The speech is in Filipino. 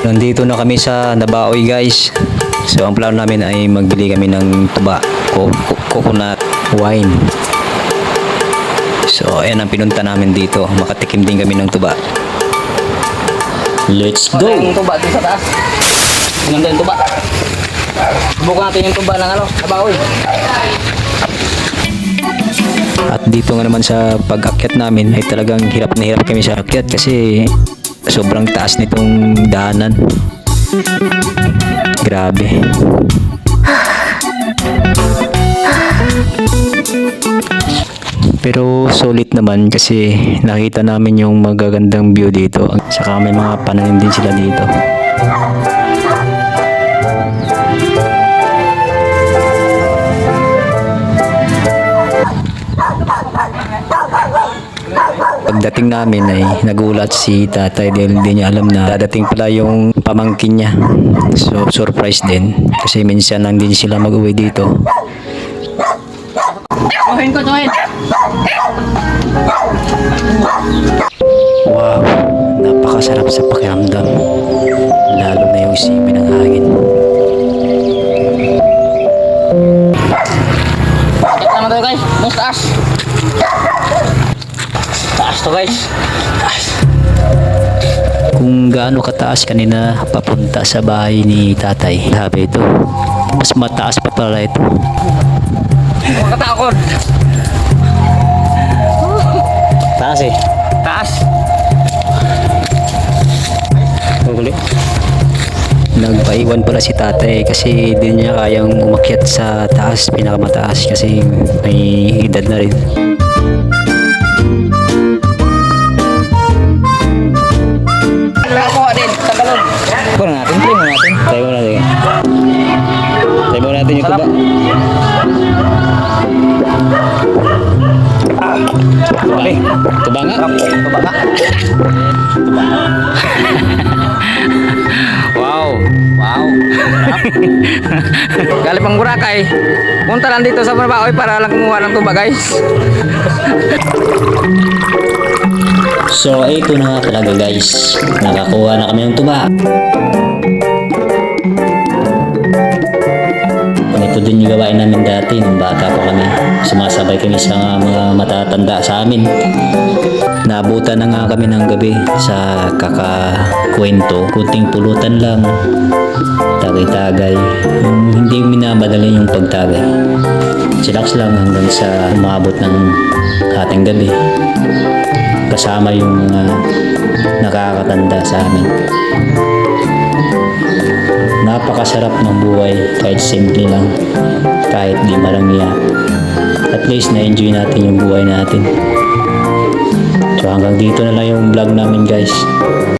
Nandito na kami sa Nabaoy guys. So ang plano namin ay magbili kami ng tuba o coconut wine. So ayan ang pinunta namin dito. Makatikim din kami ng tuba. Let's go! Yung tuba dito sa taas. Ganda yung tuba. Subukan natin yung tuba ng Nabaoy. At dito nga naman sa pag-akyat namin ay talagang hirap na hirap kami sa akyat kasi sobrang taas nitong daanan. Grabe. Pero solid naman kasi nakita namin yung magagandang view dito. Saka may mga pananim din sila dito. Pagdating namin ay nagulat si tatay dahil hindi niya alam na dadating pala yung pamangkin niya. So surprise din kasi minsan lang din sila mag-uwi dito. Tuhin ko, tuhin. Wow, napakasarap sa pakiramdam. Lalo na yung simoy ng hangin. Ito naman tayo guys. Mas taas. Taas to guys. Taas. Kung gaano kataas kanina papunta sa bahay ni tatay. Sabi ito, mas mataas pa pala ito. Huwag katakot. Taas eh. Taas. Huli. Nagpaiwan pala si tatay kasi hindi niya kayang umakyat sa taas, pinakamataas kasi may edad na rin. Nakakuha din. Sa galon. Try mo natin. Try mo natin yung tuba. Okay. Tuba nga. Tuba ka. Wow. Wow. Galing pang Boracay. Punta lang dito sa Nabaoy para lang kumuha ng tuba guys. So, ito na nga talaga guys. Nakakuha na kami ng tuba. Ito din yung gawain namin dati nung bata pa kami. Sumasabay kami sa mga matatanda sa amin. Naabutan na nga kami ng gabi sa kakakwento. Kunting pulutan lang. Tagay-tagay. Hindi minamadali yung pagtagay. Chillax lang hanggang sa umabot ng ating gabi. Kasama yung mga nakakatanda sa amin. Napakasarap ng buhay kahit simple lang, kahit di marangya. At least na-enjoy natin yung buhay natin. So hanggang dito na lang yung vlog namin guys.